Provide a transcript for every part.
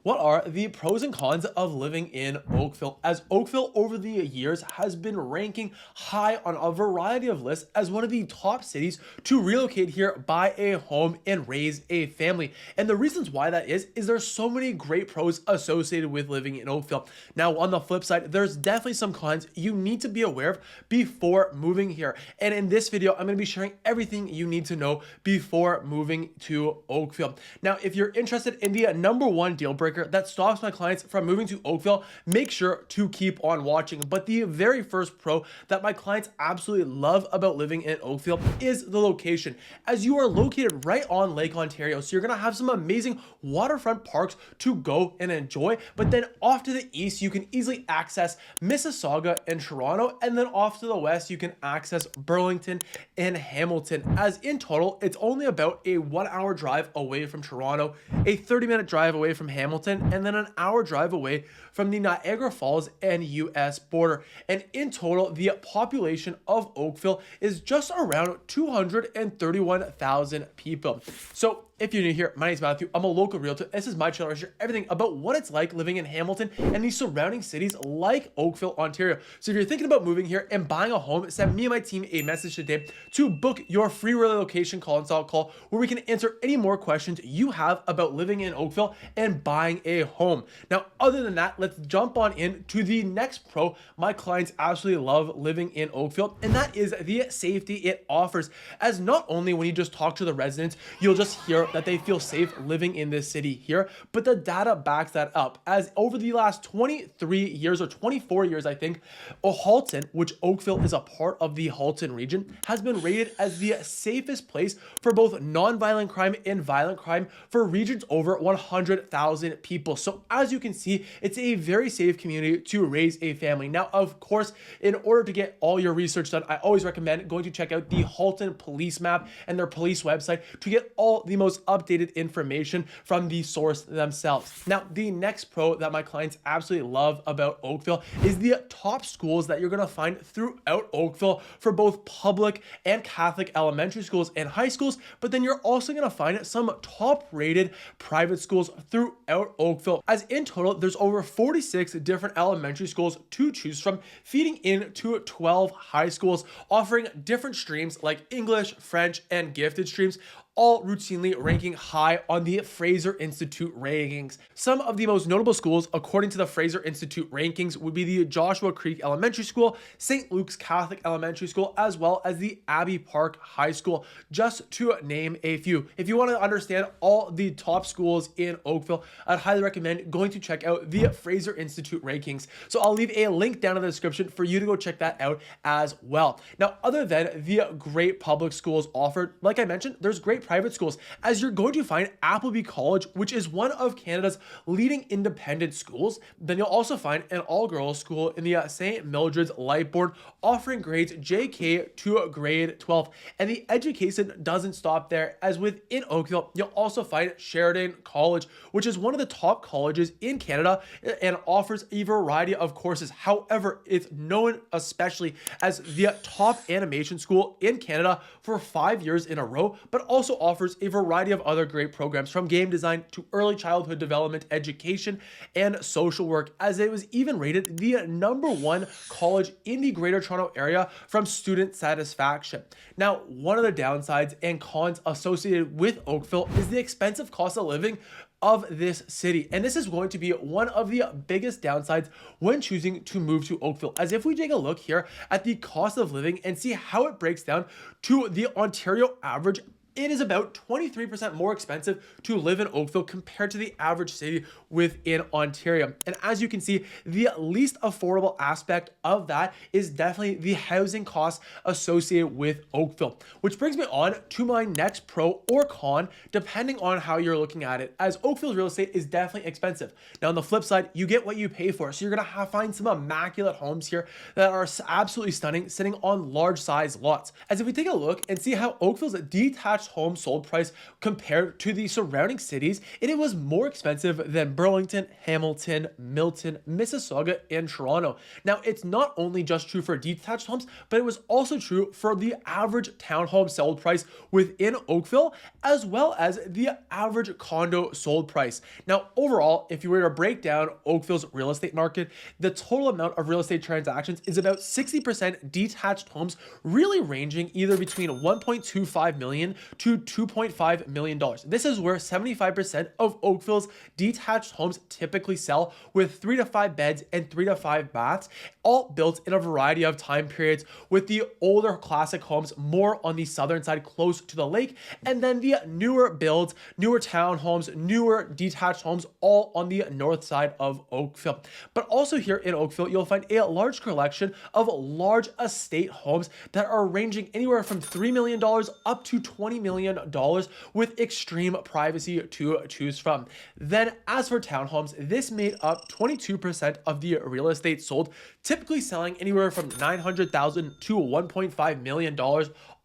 What are the pros and cons of living in Oakville? As Oakville over the years has been ranking high on a variety of lists as one of the top cities to relocate here, buy a home, and raise a family. And the reasons why that is there's so many great pros associated with living in Oakville. Now, on the flip side, there's definitely some cons you need to be aware of before moving here. And in this video, I'm going to be sharing everything you need to know before moving to Oakville. Now, if you're interested in the number one deal breaker that stops my clients from moving to Oakville, make sure to keep on watching. But the very first pro that my clients absolutely love about living in Oakville is the location, as you are located right on Lake Ontario. So you're going to have some amazing waterfront parks to go and enjoy. But then off to the east, you can easily access Mississauga and Toronto. And then off to the west, you can access Burlington and Hamilton. As in total, it's only about a 1 hour drive away from Toronto, a 30-minute drive away from Hamilton, and then an hour drive away from the Niagara Falls and US border. And in total, the population of Oakville is just around 231,000 people. So if you're new here, my name is Matthew. I'm a local realtor. This is my channel where I share everything about what it's like living in Hamilton and the surrounding cities like Oakville, Ontario. So if you're thinking about moving here and buying a home, send me and my team a message today to book your free relocation consult call where we can answer any more questions you have about living in Oakville and buying a home. Now, other than that, let's jump on in to the next pro my clients absolutely love living in Oakville, and that is the safety it offers. As not only when you just talk to the residents, you'll just hear that they feel safe living in this city here, but the data backs that up. As over the last 23 years or 24 years, I think, Halton, which Oakville is a part of the Halton region, has been rated as the safest place for both non-violent crime and violent crime for regions over 100,000 people. So as you can see, it's a very safe community to raise a family. Now, of course, in order to get all your research done, I always recommend going to check out the Halton police map and their police website to get all the most updated information from the source themselves. Now, the next pro that my clients absolutely love about Oakville is the top schools that you're going to find throughout Oakville for both public and Catholic elementary schools and high schools, but then you're also going to find some top-rated private schools throughout Oakville. As in total, there's over 46 different elementary schools to choose from, feeding into 12 high schools, offering different streams like English, French, and gifted streams, all routinely ranking high on the Fraser Institute rankings. Some of the most notable schools, according to the Fraser Institute rankings, would be the Joshua Creek Elementary School, St. Luke's Catholic Elementary School, as well as the Abbey Park High School, just to name a few. If you want to understand all the top schools in Oakville, I'd highly recommend going to check out the Fraser Institute rankings. So I'll leave a link down in the description for you to go check that out as well. Now, other than the great public schools offered, like I mentioned, there's great private schools, as you're going to find Appleby College, which is one of Canada's leading independent schools. Then you'll also find an all-girls school in the St. Mildred's Lightbourne, offering grades JK to grade 12. And the education doesn't stop there, as within Oakville, you'll also find Sheridan College, which is one of the top colleges in Canada and offers a variety of courses. However, it's known especially as the top animation school in Canada for 5 years in a row, but also offers a variety of other great programs, from game design to early childhood development, education, and social work, as it was even rated the #1 college in the Greater Toronto Area from student satisfaction. Now, one of the downsides and cons associated with Oakville is the expensive cost of living of this city. And this is going to be one of the biggest downsides when choosing to move to Oakville. As if we take a look here at the cost of living and see how it breaks down to the Ontario average, it is about 23% more expensive to live in Oakville compared to the average city within Ontario. And as you can see, the least affordable aspect of that is definitely the housing costs associated with Oakville, which brings me on to my next pro or con, depending on how you're looking at it, as Oakville's real estate is definitely expensive. Now, on the flip side, you get what you pay for. So you're going to find some immaculate homes here that are absolutely stunning, sitting on large size lots. As if we take a look and see how Oakville's detached detached home sold price compared to the surrounding cities, it was more expensive than Burlington, Hamilton, Milton, Mississauga, and Toronto. Now, it's not only just true for detached homes, but it was also true for the average townhome sold price within Oakville, as well as the average condo sold price. Now, overall, if you were to break down Oakville's real estate market, the total amount of real estate transactions is about 60% detached homes, really ranging either between $1.25 million to $2.5 million. This is where 75% of Oakville's detached homes typically sell, with 3 to 5 beds and 3 to 5 baths, all built in a variety of time periods, with the older classic homes more on the southern side close to the lake, and then the newer builds, newer townhomes, newer detached homes all on the north side of Oakville. But also here in Oakville, you'll find a large collection of large estate homes that are ranging anywhere from $3 million up to $20 million, with extreme privacy to choose from. Then as for townhomes, this made up 22% of the real estate sold, typically selling anywhere from $900,000 to $1.5 million,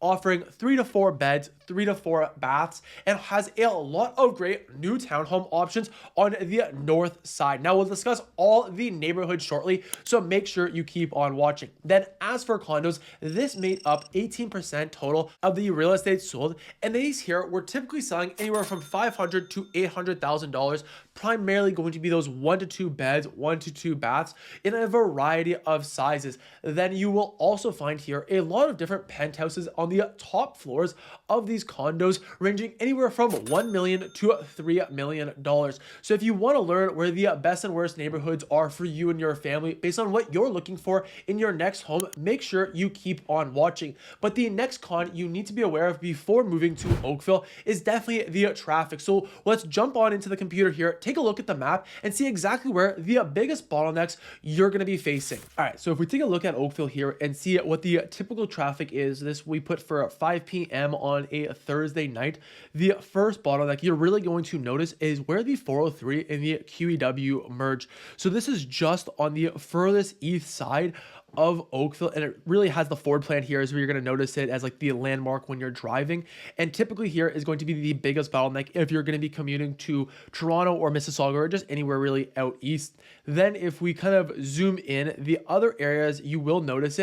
offering 3 to 4 beds, 3 to 4 baths, and has a lot of great new townhome options on the north side. Now, we'll discuss all the neighborhoods shortly, so make sure you keep on watching. Then as for condos, this made up 18% total of the real estate sold, and these here were typically selling anywhere from $500,000 to $800,000, primarily going to be those 1 to 2 beds, 1 to 2 baths in a variety of sizes. Then you will also find here a lot of different penthouses on the top floors of these condos, ranging anywhere from $1 million to $3 million. So if you want to learn where the best and worst neighborhoods are for you and your family based on what you're looking for in your next home, make sure you keep on watching. But the next con you need to be aware of before moving to Oakville is definitely the traffic. So let's jump on into the computer here, take a look at the map, and see exactly where the biggest bottlenecks you're going to be facing. All right, so if we take a look at Oakville here and see what the typical traffic is, this we put for 5 p.m. on a Thursday night, the first bottleneck you're really going to notice is where the 403 and the QEW merge. So this is just on the furthest east side of Oakville, and it really has the Ford plant here is where you're going to notice it as like the landmark when you're driving. And typically here is going to be the biggest bottleneck if you're going to be commuting to Toronto or Mississauga or just anywhere really out east. Then if we kind of zoom in, the other areas you will notice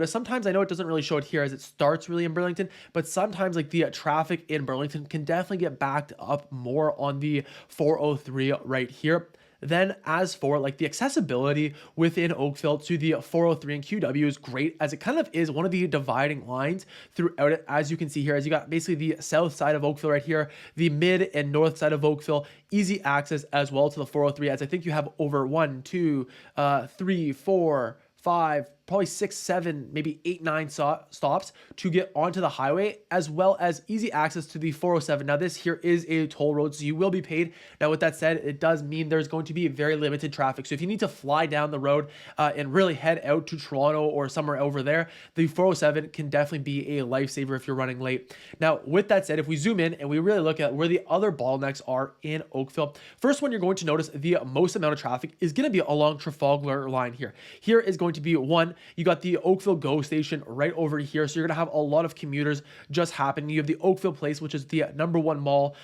sometimes, I know it doesn't really show it here as it starts really in Burlington, but sometimes like the traffic in Burlington can definitely get backed up more on the 403 right here. Then as for like the accessibility within Oakville to the 403 and QW is great, as it kind of is one of the dividing lines throughout it. As you can see here, as you got basically the south side of Oakville right here, the mid and north side of Oakville, easy access as well to the 403, as I think you have over 1, 2, 3, 4, 5, probably 6, 7, maybe 8, 9 stops to get onto the highway, as well as easy access to the 407. Now this here is a toll road, so you will be paid. Now with that said, it does mean there's going to be very limited traffic. So if you need to fly down the road and really head out to Toronto or somewhere over there, the 407 can definitely be a lifesaver if you're running late. Now with that said, if we zoom in and we really look at where the other bottlenecks are in Oakville, first one you're going to notice the most amount of traffic is going to be along Trafalgar line here. Here is going to be one, you got the Oakville GO station right over here. So you're going to have a lot of commuters just happening. You have the Oakville Place, which is the #1 mall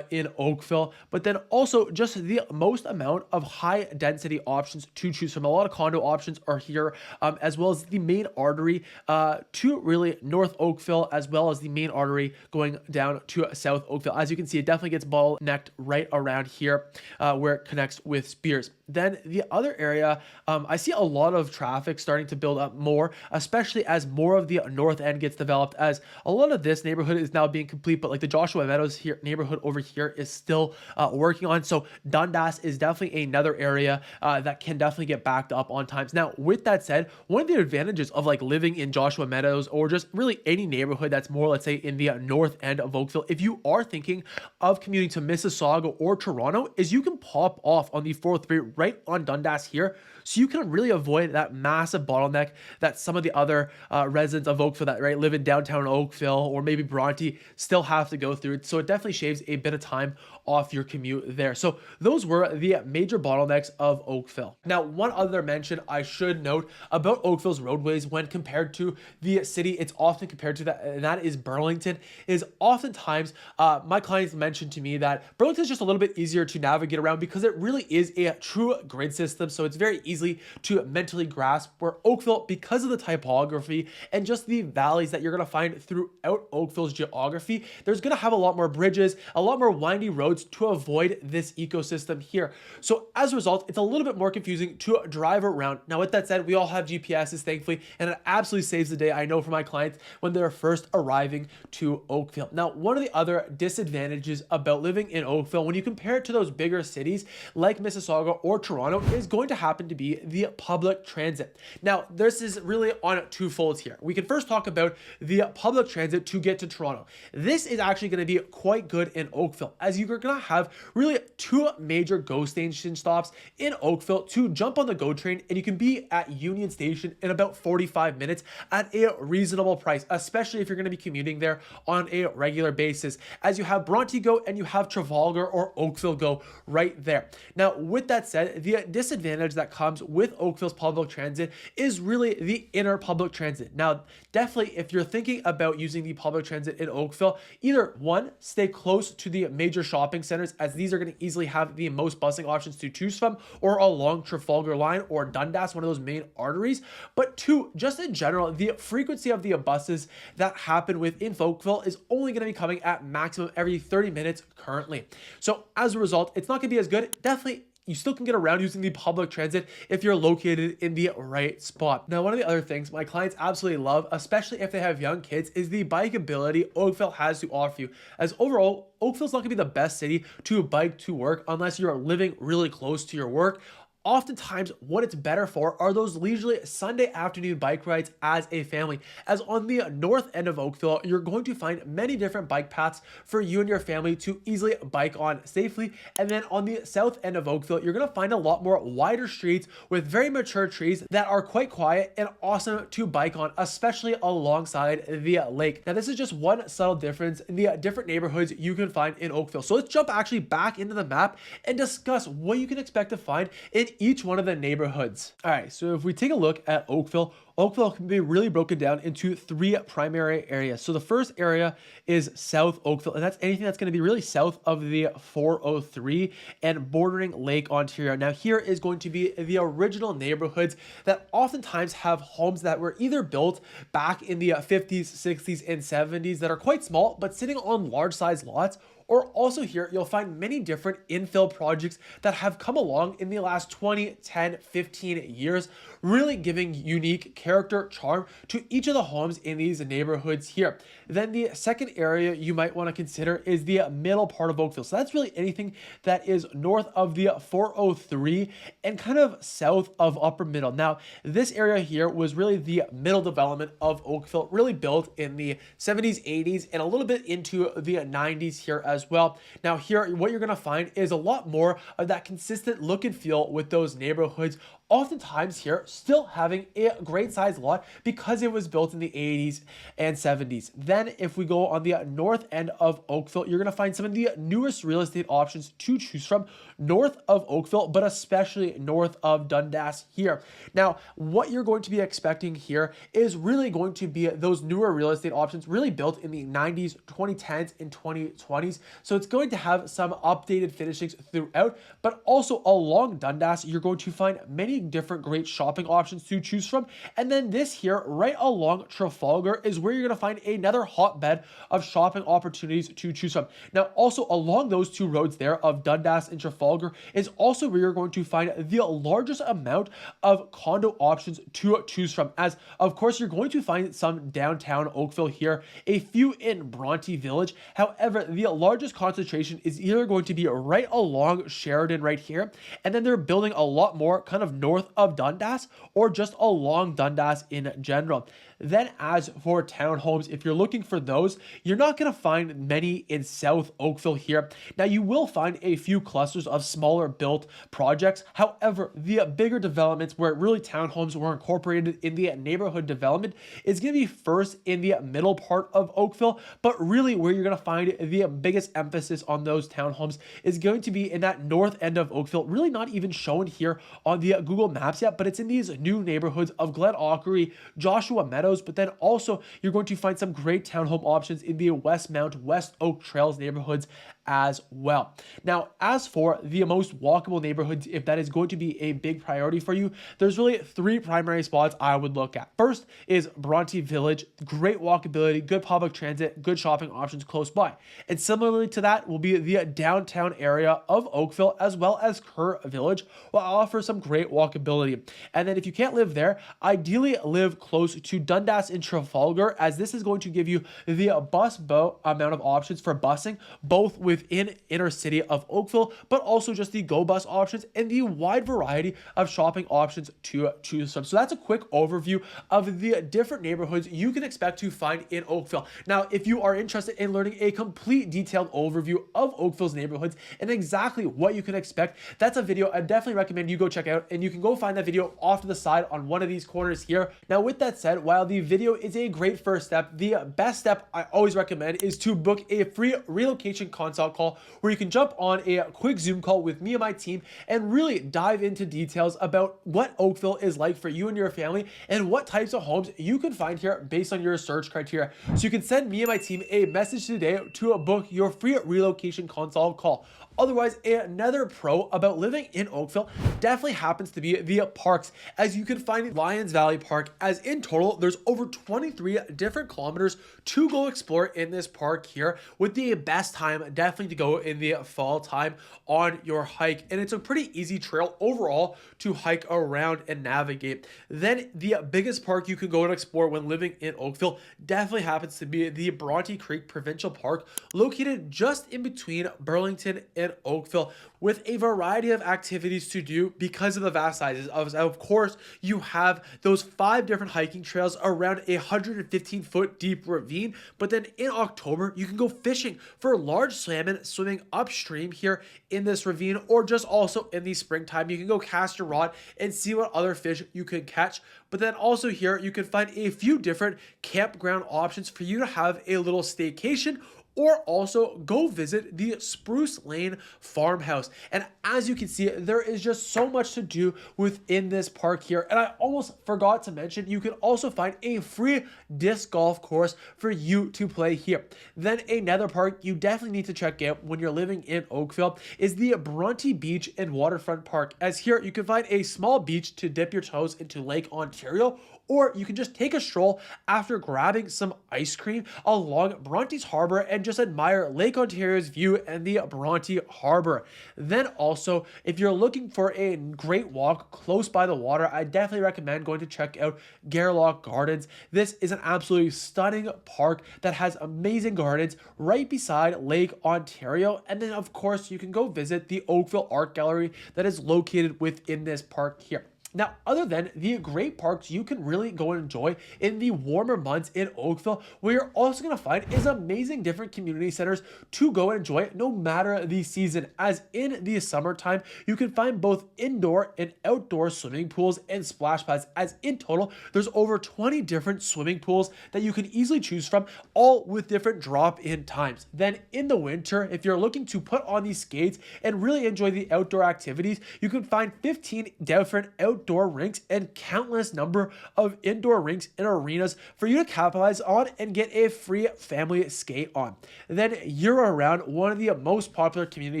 in Oakville, but then also just the most amount of high density options to choose from. A lot of condo options are here, as well as the main artery to really North Oakville, as well as the main artery going down to South Oakville. As you can see, it definitely gets bottlenecked right around here where it connects with Spears. Then the other area, I see a lot of traffic starting to build up more, especially as more of the north end gets developed, as a lot of this neighborhood is now being complete, but like the Joshua Meadows here neighborhood over here is still working on. So Dundas is definitely another area that can definitely get backed up on times. Now, with that said, one of the advantages of like living in Joshua Meadows or just really any neighborhood that's more, let's say, in the north end of Oakville, if you are thinking of commuting to Mississauga or Toronto, is you can pop off on the 403 right on Dundas here, so you can really avoid that massive bottleneck that some of the other residents of Oakville that live in downtown Oakville or maybe Bronte still have to go through. So it definitely shaves a bit of time off your commute there. So those were the major bottlenecks of Oakville. Now, one other mention I should note about Oakville's roadways when compared to the city it's often compared to, that, and that is Burlington, is oftentimes my clients mentioned to me that Burlington is just a little bit easier to navigate around because it really is a true grid system. So it's very easy to mentally grasp, where Oakville, because of the typography and just the valleys that you're going to find throughout Oakville's geography, there's going to have a lot more bridges, a lot more windy roads to avoid this ecosystem here. So as a result, it's a little bit more confusing to drive around. Now, with that said, we all have GPSs, thankfully, and it absolutely saves the day, I know, for my clients when they're first arriving to Oakville. Now, one of the other disadvantages about living in Oakville, when you compare it to those bigger cities like Mississauga or Toronto, is going to happen to be the public transit. Now, this is really on two folds here. We can first talk about the public transit to get to Toronto. This is actually going to be quite good in Oakville, as you're going to have really two major GO station stops in Oakville to jump on the GO train, and you can be at Union Station in about 45 minutes at a reasonable price, especially if you're going to be commuting there on a regular basis, as you have Bronte GO and you have Trafalgar or Oakville GO right there. Now, with that said, the disadvantage that comes with Oakville's public transit is really the inner public transit. Now, definitely, if you're thinking about using the public transit in Oakville, either one, stay close to the major shopping centers, as these are going to easily have the most busing options to choose from, or along Trafalgar Line or Dundas, one of those main arteries. But two, just in general, the frequency of the buses that happen within Oakville is only going to be coming at maximum every 30 minutes currently. So as a result, it's not going to be as good. Definitely, you still can get around using the public transit if you're located in the right spot. Now, one of the other things my clients absolutely love, especially if they have young kids, is the bike ability Oakville has to offer you. As overall, Oakville's not going to be the best city to bike to work unless you're living really close to your work. Oftentimes, what it's better for are those leisurely Sunday afternoon bike rides as a family, as on the north end of Oakville, you're going to find many different bike paths for you and your family to easily bike on safely. And then on the south end of Oakville, you're going to find a lot more wider streets with very mature trees that are quite quiet and awesome to bike on, especially alongside the lake. Now, this is just one subtle difference in the different neighborhoods you can find in Oakville. So let's jump actually back into the map and discuss what you can expect to find in each one of the neighborhoods. All right, so if we take a look at Oakville, Oakville can be really broken down into three primary areas. So the first area is South Oakville, and that's anything that's going to be really south of the 403 and bordering Lake Ontario. Now, here is going to be the original neighborhoods that oftentimes have homes that were either built back in the 50s, 60s, and 70s that are quite small, but sitting on large size lots. Or also here, you'll find many different infill projects that have come along in the last 20, 10, 15 years, really giving unique character, charm to each of the homes in these neighborhoods here. Then the second area you might want to consider is the middle part of Oakville. So that's really anything that is north of the 403 and kind of south of Upper Middle. Now, this area here was really the middle development of Oakville, really built in the 70s, 80s, and a little bit into the 90s here as well. Now here, what you're going to find is a lot more of that consistent look and feel with those neighborhoods. Oftentimes here, still having a great size lot because it was built in the 80s and 70s. Then if we go on the north end of Oakville, you're going to find some of the newest real estate options to choose from north of Oakville, but especially north of Dundas here. Now, what you're going to be expecting here is really going to be those newer real estate options really built in the 90s, 2010s, and 2020s. So it's going to have some updated finishings throughout, but also along Dundas, you're going to find many different great shopping options to choose from. And then this here, right along Trafalgar, is where you're going to find another hotbed of shopping opportunities to choose from. Now, also along those two roads there of Dundas and Trafalgar is also where you're going to find the largest amount of condo options to choose from. As of course, you're going to find some downtown Oakville here, a few in Bronte Village. However, the largest concentration is either going to be right along Sheridan right here, and then they're building a lot more kind of north of Dundas or just along Dundas in general. Then as for townhomes, if you're looking for those, you're not going to find many in South Oakville here. Now you will find a few clusters of smaller built projects. However, the bigger developments where really townhomes were incorporated in the neighborhood development is going to be first in the middle part of Oakville, but really where you're going to find the biggest emphasis on those townhomes is going to be in that north end of Oakville, really not even shown here on the Google Maps yet, but it's in these new neighborhoods of Glen Auchery, Joshua Meadows, but then also you're going to find some great townhome options in the Westmount, West Oak Trails neighborhoods as well. Now, as for the most walkable neighborhoods, if that is going to be a big priority for you, there's really three primary spots I would look at. First is Bronte Village, great walkability, good public transit, good shopping options close by. And similarly to that will be the downtown area of Oakville as well as Kerr Village will offer some great walkability. And then if you can't live there, ideally live close to Dundas and Trafalgar, as this is going to give you the bus amount of options for busing, both within inner city of Oakville, but also just the Go Bus options and the wide variety of shopping options to choose from. So that's a quick overview of the different neighborhoods you can expect to find in Oakville. Now, if you are interested in learning a complete detailed overview of Oakville's neighborhoods and exactly what you can expect, that's a video I definitely recommend you go check out, and you can go find that video off to the side on one of these corners here. Now, with that said, while the video is a great first step, the best step I always recommend is to book a free relocation consult call where you can jump on a quick Zoom call with me and my team and really dive into details about what Oakville is like for you and your family and what types of homes you can find here based on your search criteria. So you can send me and my team a message today to book your free relocation consult call. Otherwise, another pro about living in Oakville definitely happens to be the parks, as you can find Lions Valley Park, as in total, there's over 23 different kilometers to go explore in this park here, with the best time definitely to go in the fall time on your hike. And it's a pretty easy trail overall to hike around and navigate. Then the biggest park you can go and explore when living in Oakville definitely happens to be the Bronte Creek Provincial Park, located just in between Burlington and Oakville, with a variety of activities to do because of the vast sizes. Of course, you have those 5 different hiking trails around a 115-foot deep ravine, but then in October, you can go fishing for large salmon swimming upstream here in this ravine, or just also in the springtime, you can go cast your rod and see what other fish you can catch. But then also here, you can find a few different campground options for you to have a little staycation, or also go visit the Spruce Lane farmhouse. And as you can see, there is just so much to do within this park here. And I almost forgot to mention, you can also find a free disc golf course for you to play here. Then another park you definitely need to check out when you're living in Oakville is the Bronte Beach and Waterfront Park, as here you can find a small beach to dip your toes into Lake Ontario, or you can just take a stroll after grabbing some ice cream along Bronte's Harbor and just admire Lake Ontario's view and the Bronte Harbor. Then also, if you're looking for a great walk close by the water, I definitely recommend going to check out Garlock Gardens. This is an absolutely stunning park that has amazing gardens right beside Lake Ontario. And then of course, you can go visit the Oakville Art Gallery that is located within this park here. Now, other than the great parks you can really go and enjoy in the warmer months in Oakville, what you're also going to find is amazing different community centers to go and enjoy no matter the season. As in the summertime, you can find both indoor and outdoor swimming pools and splash pads, as in total, there's over 20 different swimming pools that you can easily choose from, all with different drop-in times. Then in the winter, if you're looking to put on these skates and really enjoy the outdoor activities, you can find 15 different outdoor rinks and countless number of indoor rinks and arenas for you to capitalize on and get a free family skate on. Then year-round, one of the most popular community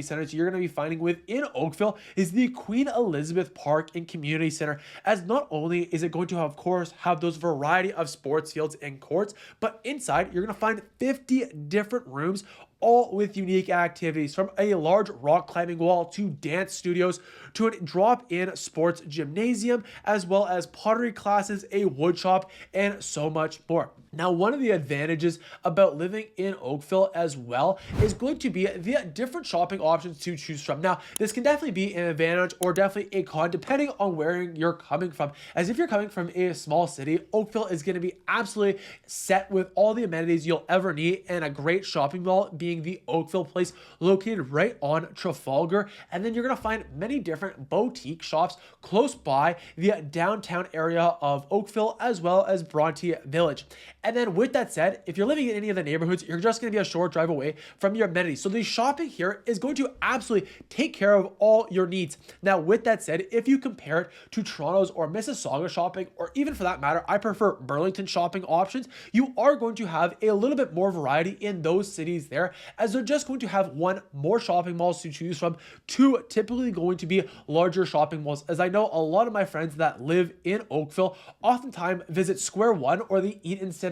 centers you're going to be finding within Oakville is the Queen Elizabeth Park and Community Center, as not only is it going to, of course, have those variety of sports fields and courts, but inside you're going to find 50 different rooms, all with unique activities, from a large rock climbing wall to dance studios to a drop-in sports gymnasium, as well as pottery classes, a wood shop, and so much more. Now, one of the advantages about living in Oakville as well is going to be the different shopping options to choose from. Now, this can definitely be an advantage or definitely a con depending on where you're coming from. As if you're coming from a small city, Oakville is going to be absolutely set with all the amenities you'll ever need and a great shopping mall being the Oakville place located right on Trafalgar. And then you're going to find many different boutique shops close by the downtown area of Oakville as well as Bronte Village. And then with that said, if you're living in any of the neighborhoods, you're just going to be a short drive away from your amenities. So the shopping here is going to absolutely take care of all your needs. Now, with that said, if you compare it to Toronto's or Mississauga shopping, or even for that matter, I prefer Burlington shopping options, you are going to have a little bit more variety in those cities there, as they're just going to have one, more shopping malls to choose from, two, typically going to be larger shopping malls, as I know a lot of my friends that live in Oakville oftentimes visit Square One or the Eaton Center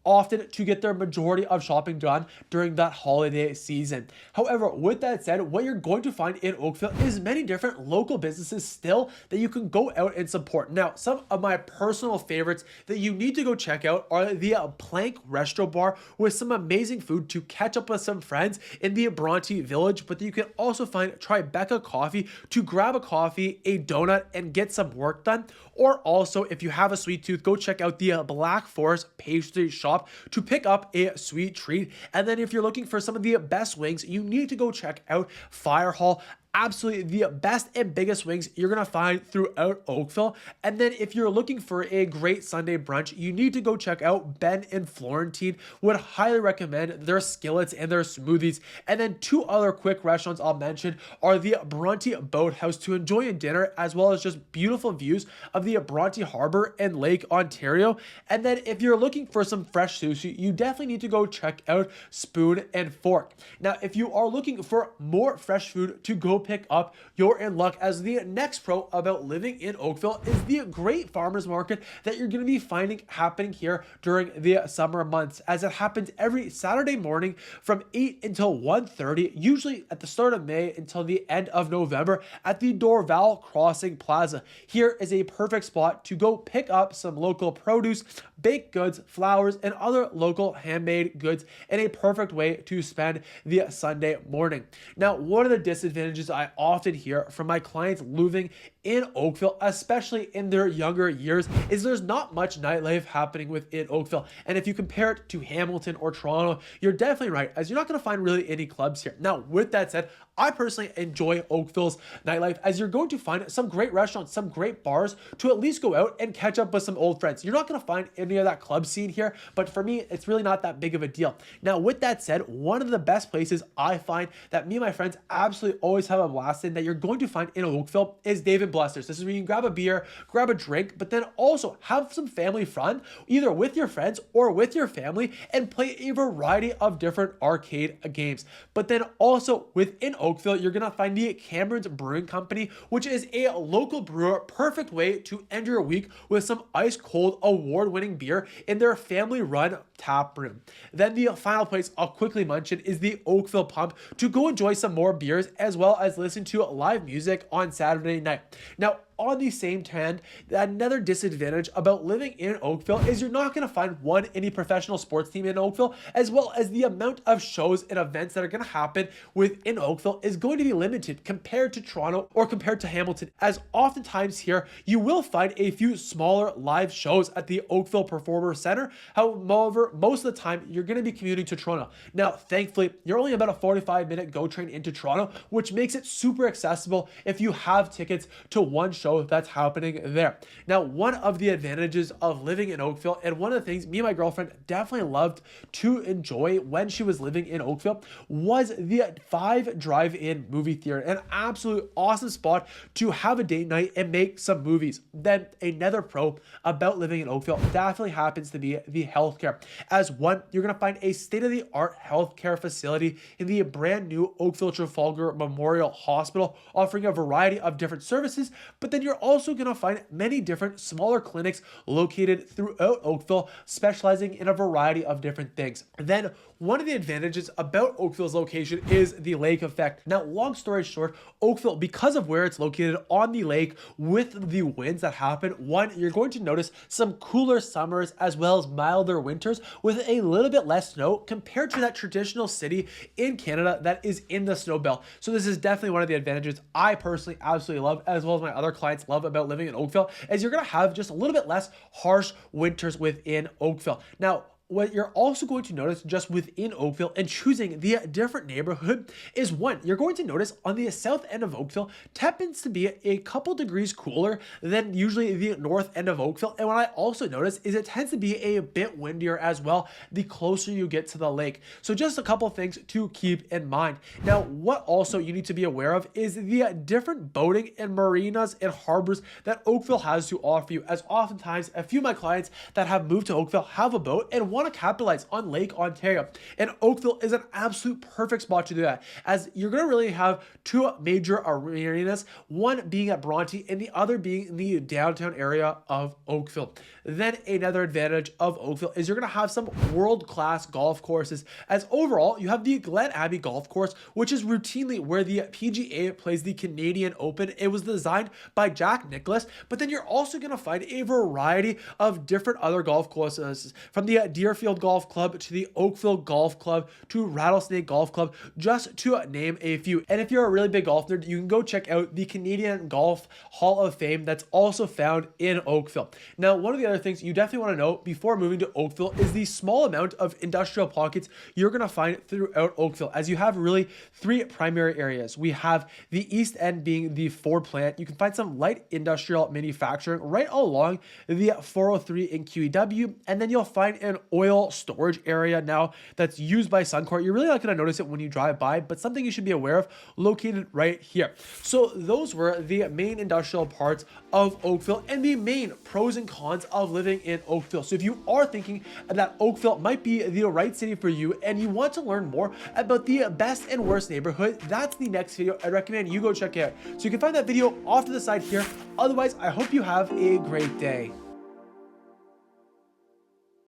often to get their majority of shopping done during that holiday season. However, with that said, what you're going to find in Oakville is many different local businesses still that you can go out and support. Now, some of my personal favorites that you need to go check out are the Plank Restro Bar with some amazing food to catch up with some friends in the Bronte Village, but you can also find Tribeca Coffee to grab a coffee, a donut, and get some work done. Or also, if you have a sweet tooth, go check out the Black Forest Pastry Shop to pick up a sweet treat. And then if you're looking for some of the best wings, you need to go check out Fire Hall. Absolutely the best and biggest wings you're going to find throughout Oakville. And then if you're looking for a great Sunday brunch, you need to go check out Ben and Florentine. Would highly recommend their skillets and their smoothies. And then two other quick restaurants I'll mention are the Bronte Boathouse to enjoy a dinner, as well as just beautiful views of the Bronte Harbor and Lake Ontario. And then if you're looking for some fresh sushi, you definitely need to go check out Spoon and Fork. Now, if you are looking for more fresh food to go pick up, you're in luck, as the next pro about living in Oakville is the great farmers market that you're going to be finding happening here during the summer months, as it happens every Saturday morning from 8 until 1:30, usually at the start of May until the end of November at the Dorval Crossing Plaza. Here is a perfect spot to go pick up some local produce, baked goods, flowers, and other local handmade goods in a perfect way to spend the Sunday morning. Now, one of the disadvantages I often hear from my clients living in Oakville, especially in their younger years, is there's not much nightlife happening within Oakville. And if you compare it to Hamilton or Toronto, you're definitely right, as you're not going to find really any clubs here. Now, with that said, I personally enjoy Oakville's nightlife, as you're going to find some great restaurants, some great bars to at least go out and catch up with some old friends. You're not going to find any of that club scene here, but for me, it's really not that big of a deal. Now, with that said, one of the best places I find that me and my friends absolutely always have a blast in that you're going to find in Oakville is Dave & Buster's. This is where you can grab a beer, grab a drink, but then also have some family fun, either with your friends or with your family, and play a variety of different arcade games. But then also within Oakville, you're going to find the Cameron's Brewing Company, which is a local brewer, perfect way to end your week with some ice cold award-winning beer in their family-run tap room. Then the final place I'll quickly mention is the Oakville Pump to go enjoy some more beers, as well as listen to live music on Saturday night. Now, on the same hand, another disadvantage about living in Oakville is you're not going to find any professional sports team in Oakville, as well as the amount of shows and events that are going to happen within Oakville is going to be limited compared to Toronto or compared to Hamilton, as oftentimes here you will find a few smaller live shows at the Oakville Performers Center. However, most of the time you're going to be commuting to Toronto. Now, thankfully, you're only about a 45-minute GO train into Toronto, which makes it super accessible if you have tickets to one show that's happening there. Now, one of the advantages of living in Oakville, and one of the things me and my girlfriend definitely loved to enjoy when she was living in Oakville, was the 5 Drive-In movie theater, an absolute awesome spot to have a date night and make some movies. Then another pro about living in Oakville definitely happens to be the healthcare. As one, you're going to find a state-of-the-art healthcare facility in the brand new Oakville Trafalgar Memorial Hospital, offering a variety of different services, but then you're also going to find many different smaller clinics located throughout Oakville, specializing in a variety of different things. Then one of the advantages about Oakville's location is the lake effect. Now, long story short, Oakville, because of where it's located on the lake with the winds that happen, one, you're going to notice some cooler summers as well as milder winters with a little bit less snow compared to that traditional city in Canada that is in the snow belt. So this is definitely one of the advantages I personally absolutely love, as well as my other clients love about living in Oakville, is you're going to have just a little bit less harsh winters within Oakville. Now, what you're also going to notice just within Oakville and choosing the different neighborhood is, one, you're going to notice on the south end of Oakville tends to be a couple degrees cooler than usually the north end of Oakville. And what I also notice is it tends to be a bit windier as well the closer you get to the lake. So just a couple things to keep in mind. Now, what also you need to be aware of is the different boating and marinas and harbors that Oakville has to offer you, as oftentimes a few of my clients that have moved to Oakville have a boat and want to capitalize on Lake Ontario, and Oakville is an absolute perfect spot to do that, as you're going to really have two major marinas, one being at Bronte and the other being in the downtown area of Oakville. Then another advantage of Oakville is you're going to have some world-class golf courses, as overall you have the Glen Abbey Golf Course, which is routinely where the PGA plays the Canadian Open. It was designed by Jack Nicklaus, but then you're also going to find a variety of different other golf courses, from the Deerfield Golf Club to the Oakville Golf Club to Rattlesnake Golf Club, just to name a few. And if you're a really big golf nerd, you can go check out the Canadian Golf Hall of Fame that's also found in Oakville. Now, one of the other things you definitely want to know before moving to Oakville is the small amount of industrial pockets you're going to find throughout Oakville, as you have really three primary areas. We have the east end being the Ford plant. You can find some light industrial manufacturing right along the 403 in QEW, and then you'll find an oil storage area now that's used by Suncor. You're really not going to notice it when you drive by, but something you should be aware of, located right here. So those were the main industrial parts of Oakville and the main pros and cons of living in Oakville. So if you are thinking that Oakville might be the right city for you and you want to learn more about the best and worst neighborhood, that's the next video I recommend you go check out. So you can find that video off to the side here. Otherwise, I hope you have a great day.